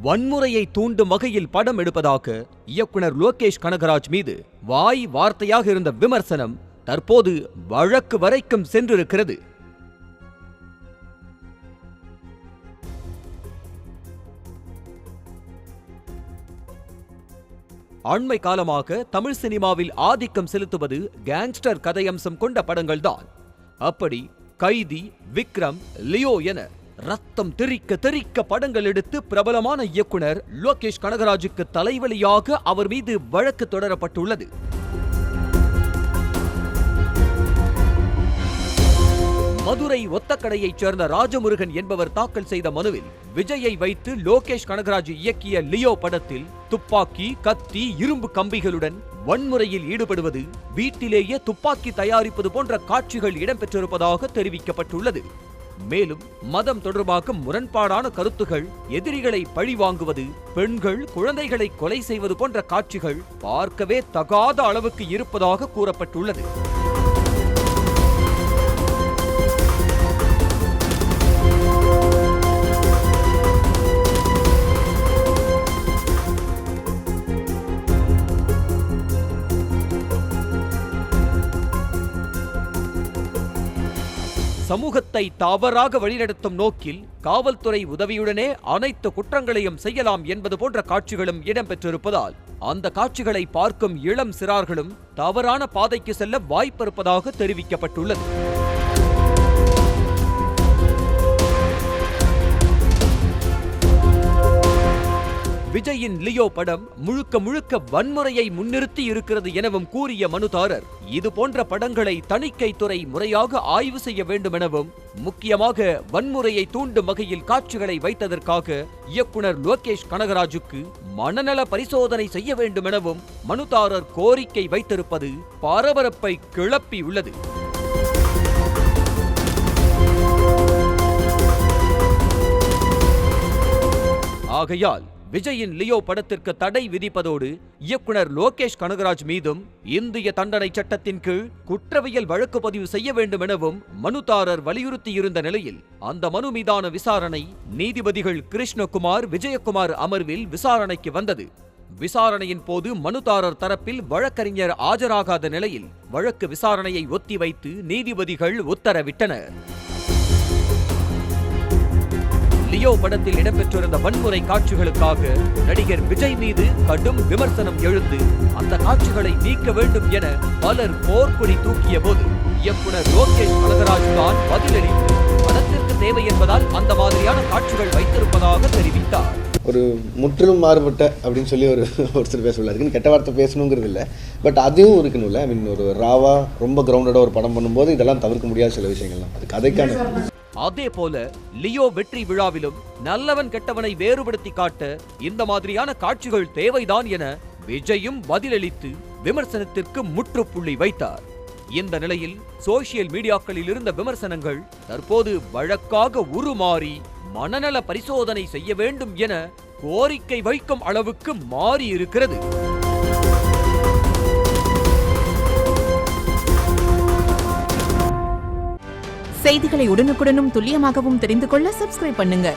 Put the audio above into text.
வன்முறையை தூண்டும் வகையில் படம் எடுப்பதாக இயக்குனர் லோகேஷ் கனகராஜ் மீது வார்த்தையாக இருந்த விமர்சனம் தற்போது வழக்கு வரைக்கும் சென்றிருக்கிறது. அண்மை காலமாக தமிழ் சினிமாவில் ஆதிக்கம் செலுத்துவது கேங்ஸ்டர் கதையம்சம் கொண்ட படங்கள்தான். அப்படி கைதி, விக்ரம், லியோ என ரத்தம் தெறிக்க படங்கள் எடுத்து பிரபலமான இயக்குனர் லோகேஷ் கனகராஜுக்கு தலைவலியாக அவர் மீது வழக்கு தொடரப்பட்டுள்ளது. மதுரை ஒத்தக்கடையைச் சேர்ந்த ராஜமுருகன் என்பவர் தாக்கல் செய்த மனுவில் விஜயை வைத்து லோகேஷ் கனகராஜ் இயக்கிய லியோ படத்தில் துப்பாக்கி, கத்தி, இரும்பு கம்பிகளுடன் வன்முறையில் ஈடுபடுவது, வீட்டிலேயே துப்பாக்கி தயாரிப்பது போன்ற காட்சிகள் இடம்பெற்றிருப்பதாக தெரிவிக்கப்பட்டுள்ளது. மேலும் மதம் தொடர்பாக முரண்பாடான கருத்துகள், எதிரிகளை பழிவாங்குவது, பெண்கள், குழந்தைகளை கொலை செய்வது போன்ற காட்சிகள் பார்க்கவே தகாத அளவுக்கு இருப்பதாக கூறப்பட்டுள்ளது. சமூகத்தை தவறாக வழிநடத்தும் நோக்கில் காவல்துறை உதவியுடனே அனைத்து குற்றங்களையும் செய்யலாம் என்பது போன்ற காட்சிகளும் இடம்பெற்றிருப்பதால் அந்த காட்சிகளை பார்க்கும் இளம் சிறார்களும் தவறான பாதைக்கு செல்ல வாய்ப்பிருப்பதாக தெரிவிக்கப்பட்டுள்ளது. விஜயின் லியோ படம் முழுக்க வன்முறையை முன்னிறுத்தி இருக்கிறது எனவும் கூறிய மனுதாரர், இது போன்ற படங்களை தணிக்கைத்துறை முறையாக ஆய்வு செய்ய வேண்டும் எனவும், முக்கியமாக வன்முறையை தூண்டும் வகையில் காட்சிகளை வைத்ததற்காக இயக்குனர் லோகேஷ் கனகராஜுக்கு மனநல பரிசோதனை செய்ய வேண்டும் எனவும் மனுதாரர் கோரிக்கை வைத்திருப்பது பரபரப்பை கிளப்பியுள்ளது. ஆகையால் விஜயின் லியோ படத்திற்கு தடை விதிப்பதோடு இயக்குனர் லோகேஷ் கனகராஜ் மீதும் இந்திய தண்டனை சட்டத்தின் கீழ் குற்றவியல் வழக்கு பதிவு செய்ய வேண்டும் எனவும் மனுதாரர் வலியுறுத்தியிருந்த நிலையில் அந்த மனு மீதான விசாரணை நீதிபதிகள் கிருஷ்ணகுமார், விஜயகுமார் அமர்வில் விசாரணைக்கு வந்தது. விசாரணையின் போது மனுதாரர் தரப்பில் வழக்கறிஞர் ஆஜராகாத நிலையில் வழக்கு விசாரணையை ஒத்திவைத்து நீதிபதிகள் உத்தரவிட்டனர். லியோ படத்தில் இடம்பெற்றிருந்த வன்முறை காட்சிகளுக்காக நடிகர் விஜய் மீது கடும் விமர்சனம் எழுந்து அந்த காட்சிகளை நீக்க வேண்டும் என பலர் போர்க்கொடி தூக்கிய போது இயக்குனர் லோகேஷ் கனகராஜ் தான் பதிலளித்து படத்திற்கு தேவை என்பதால் அந்த மாதிரியான காட்சிகள் வைத்திருப்பதாக தெரிவித்தார். ஒரு முற்றிலும் மாறுபட்ட அப்படின்னு சொல்லி ஒருத்தர் பேச இருக்குன்னு கெட்ட வார்த்தை பேசணுங்கிறது இல்லை, பட் அதுவும் இருக்கணும்ல. ஐ மீன், ஒரு ராவா ரொம்ப கிரவுண்டடாக ஒரு படம் பண்ணும்போது இதெல்லாம் தவிர்க்க முடியாத சில விஷயங்கள்லாம் அது கதைக்கான. அதே போல லியோ வெற்றி விழாவிலும் நல்லவன் கெட்டவனை வேறுபடுத்தி காட்ட இந்த மாதிரியான காட்சிகள் தேவைதான் என விஜயும் பதிலளித்து விமர்சனத்திற்கு முற்றுப்புள்ளி வைத்தார். இந்த நிலையில் சோசியல் மீடியாக்களில் இருந்த விமர்சனங்கள் தற்போது வழக்காக உருமாறி மனநல பரிசோதனை செய்ய வேண்டும் என கோரிக்கை வைக்கும் அளவுக்கு மாறி இருக்கிறது. செய்திகளை உடனுக்குடனும் துல்லியமாகவும் தெரிந்து கொள்ள சப்ஸ்கிரைப் பண்ணுங்க.